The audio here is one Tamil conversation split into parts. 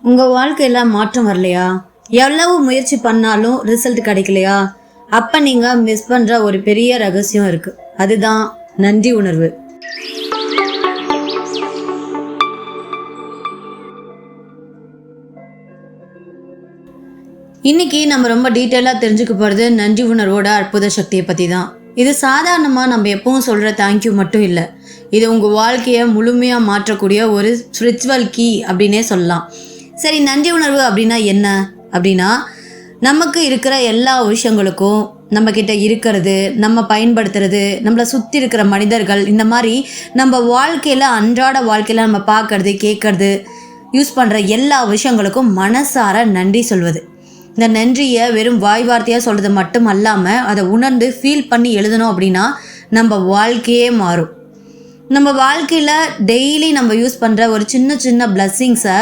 உங்கள் வாழ்க்கையில் மாற்றம் வரலையா? எவ்வளவு முயற்சி பண்ணாலும் ரிசல்ட் கிடைக்கலையா? அப்போ நீங்கள் மிஸ் பண்ணுற ஒரு பெரிய ரகசியம் இருக்குது. அதுதான் நன்றி உணர்வு. இன்னைக்கு நம்ம ரொம்ப டீட்டெயிலாக தெரிஞ்சுக்க போகிறது நன்றி உணர்வோட அற்புத சக்தியை பற்றி தான். இது சாதாரணமாக நம்ம எப்பவும் சொல்கிற தேங்க்யூ மட்டும் இல்லை. இது உங்கள் வாழ்க்கையை முழுமையாக மாற்றக்கூடிய ஒரு ஸ்பிரிச்சுவல் கீ அப்படின்னே சொல்லலாம். சரி, நன்றி உணர்வு அப்படின்னா என்ன? அப்படின்னா நமக்கு இருக்கிற எல்லா விஷயங்களுக்கும் நம்மக்கிட்ட இருக்கிறது, நம்ம பயன்படுத்துறது, நம்மளை சுற்றி இருக்கிற மனிதர்கள், இந்த மாதிரி நம்ம வாழ்க்கையில் அன்றாட வாழ்க்கையில் நம்ம பார்க்கறது, கேட்கறது, யூஸ் பண்ணுற எல்லா விஷயங்களுக்கும் மனசார நன்றி சொல்வது. இந்த நன்றியை வெறும் வாய் வார்த்தையாக சொல்கிறது மட்டும் அல்லாமல் அதை உணர்ந்து ஃபீல் பண்ணி எழுதணும் அப்படின்னா நம்ம வாழ்க்கையே மாறும். நம்ம வாழ்க்கையில் டெய்லி நம்ம யூஸ் பண்ணுற ஒரு சின்ன சின்ன பிளஸ்ஸிங்ஸை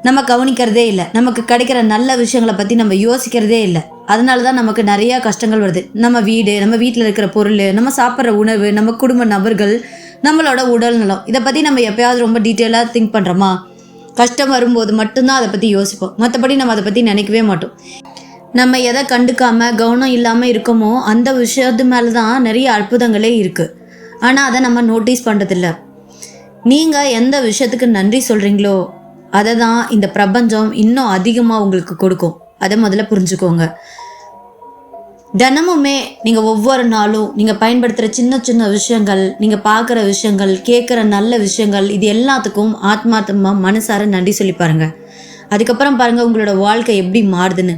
நம்ம கவனிக்கிறதே இல்லை. நமக்கு கிடைக்கிற நல்ல விஷயங்களை பற்றி நம்ம யோசிக்கிறதே இல்லை. அதனால தான் நமக்கு நிறையா கஷ்டங்கள் வருது. நம்ம வீடு, நம்ம வீட்டில் இருக்கிற பொருள், நம்ம சாப்பிட்ற உணவு, நம்ம குடும்ப நபர்கள், நம்மளோட உடல் நலம், இதை பற்றி நம்ம எப்போயாவது ரொம்ப டீட்டெயிலாக திங்க் பண்ணுறோமா? கஷ்டம் வரும்போது மட்டும்தான் அதை பற்றி யோசிப்போம். மற்றபடி நம்ம அதை பற்றி நினைக்கவே மாட்டோம். நம்ம எதை கண்டுக்காமல் கவனம் இல்லாமல் இருக்கோமோ அந்த விஷயத்து மேலே தான் நிறைய அற்புதங்களே இருக்குது. ஆனால் அதை நம்ம நோட்டீஸ் பண்ணுறதில்ல. நீங்கள் எந்த விஷயத்துக்கு நன்றி சொல்கிறீங்களோ அதை தான் இந்த பிரபஞ்சம் இன்னும் அதிகமாக உங்களுக்கு கொடுக்கும். அதை முதல்ல புரிஞ்சுக்கோங்க. தினமுமே நீங்கள் ஒவ்வொரு நாளும் நீங்கள் பயன்படுத்துகிற சின்ன சின்ன விஷயங்கள், நீங்கள் பார்க்குற விஷயங்கள், கேட்குற நல்ல விஷயங்கள், இது எல்லாத்துக்கும் ஆத்மார்த்தமாக மனசார நன்றி சொல்லி பாருங்கள். அதுக்கப்புறம் பாருங்கள் உங்களோட வாழ்க்கை எப்படி மாறுதுன்னு.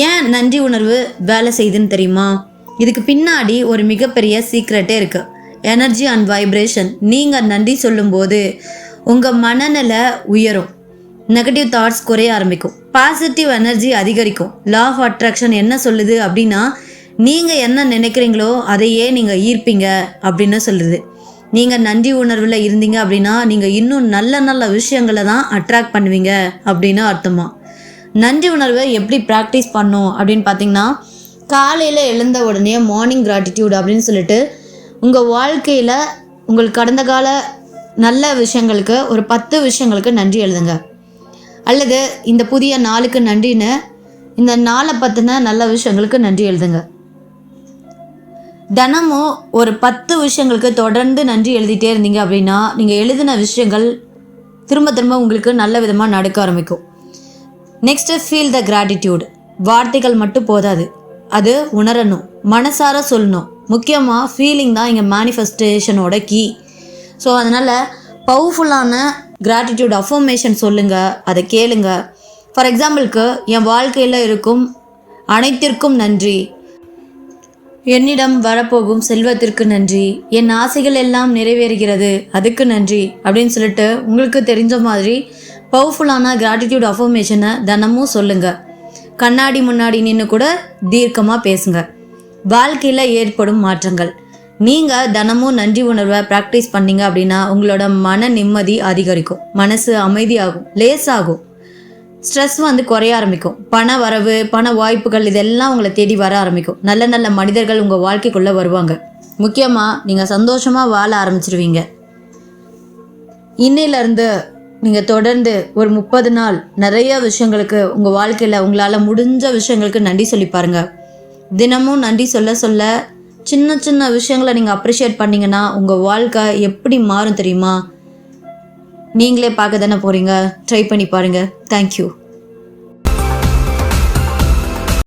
ஏன் நன்றி உணர்வு வேலை செய்யுதுன்னு தெரியுமா? இதுக்கு பின்னாடி ஒரு மிகப்பெரிய சீக்ரெட்டே இருக்குது. Energy and vibration. நீங்கள் நன்றி சொல்லும்போது உங்கள் மனநிலை உயரும், நெகட்டிவ் தாட்ஸ் குறைய ஆரம்பிக்கும், பாசிட்டிவ் எனர்ஜி அதிகரிக்கும். லா ஆஃப் அட்ராக்ஷன் என்ன சொல்லுது அப்படின்னா, நீங்கள் என்ன நினைக்கிறீங்களோ அதையே நீங்கள் ஈர்ப்பீங்க அப்படின்னு சொல்லுது. நீங்கள் நன்றி உணர்வில் இருந்தீங்க அப்படின்னா நீங்கள் இன்னும் நல்ல நல்ல விஷயங்களை தான் அட்ராக்ட் பண்ணுவீங்க அப்படின்னு அர்த்தமா. நன்றி உணர்வை எப்படி ப்ராக்டிஸ் பண்ணோம் அப்படின்னு பார்த்தீங்கன்னா, காலையில் எழுந்த உடனே மார்னிங் கிராட்டிடியூட் அப்படின்னு சொல்லிட்டு உங்கள் வாழ்க்கையில் உங்களுக்கு கடந்த கால நல்ல விஷயங்களுக்கு ஒரு 10 விஷயங்களுக்கு நன்றி எழுதுங்க. அல்லது இந்த புதிய நாளுக்கு நன்றின்னு இந்த நாளை பற்றின நல்ல விஷயங்களுக்கு நன்றி எழுதுங்க. தினமும் ஒரு 10 விஷயங்களுக்கு தொடர்ந்து நன்றி எழுதிட்டே இருந்தீங்க அப்படின்னா நீங்கள் எழுதின விஷயங்கள் திரும்ப திரும்ப உங்களுக்கு நல்ல விதமாக நடக்க ஆரம்பிக்கும். Next feel the gratitude. வார்த்தைகள் மட்டும் போதாது, அது உணரணும், மனசார சொல்லணும். முக்கியமாக ஃபீலிங் தான் இங்கே மேனிஃபெஸ்டேஷனோட கீ. ஸோ அதனால் பவர்ஃபுல்லான கிராட்டிடியூட் அஃபர்மேஷன் சொல்லுங்கள், அதை கேளுங்க. ஃபார் எக்ஸாம்பிளுக்கு, என் வாழ்க்கையில் இருக்கும் அனைத்திற்கும் நன்றி, என்னிடம் வரப்போகும் செல்வத்திற்கு நன்றி, என் ஆசைகள் எல்லாம் நிறைவேறுகிறது அதுக்கு நன்றி அப்படின்னு சொல்லிட்டு உங்களுக்கு தெரிஞ்ச மாதிரி பவர்ஃபுல்லான கிராட்டிடியூட் அஃபர்மேஷனை தினமும் சொல்லுங்கள். கண்ணாடி முன்னாடி நின்று கூட தீர்க்கமாக பேசுங்க. வாழ்க்கையில் ஏற்படும் மாற்றங்கள். நீங்கள் தினமும் நன்றி உணர்வை ப்ராக்டிஸ் பண்ணிங்க அப்படின்னா உங்களோட மன நிம்மதி அதிகரிக்கும், மனசு அமைதியாகும், லேசாகும், ஸ்ட்ரெஸ் குறைய ஆரம்பிக்கும், பண வரவு, பண வாய்ப்புகள் இதெல்லாம் உங்களை தேடி வர ஆரம்பிக்கும். நல்ல நல்ல மனிதர்கள் உங்கள் வாழ்க்கைக்குள்ளே வருவாங்க. முக்கியமாக நீங்கள் சந்தோஷமாக வாழ ஆரம்பிச்சிருவீங்க. இன்னிலேருந்து நீங்கள் தொடர்ந்து ஒரு 30 நாள் நிறைய விஷயங்களுக்கு உங்கள் வாழ்க்கையில் உங்களால் முடிஞ்ச விஷயங்களுக்கு நன்றி சொல்லி பாருங்கள். தினமும் நன்றி சொல்ல சொல்ல சின்ன சின்ன விஷயங்களை நீங்கள் அப்ரிஷியேட் பண்ணிங்கன்னா உங்கள் வாழ்க்கை எப்படி மாறும் தெரியுமா? நீங்களே பார்க்க தானே போகிறீங்க. ட்ரை பண்ணி பாருங்கள். தேங்க்யூ.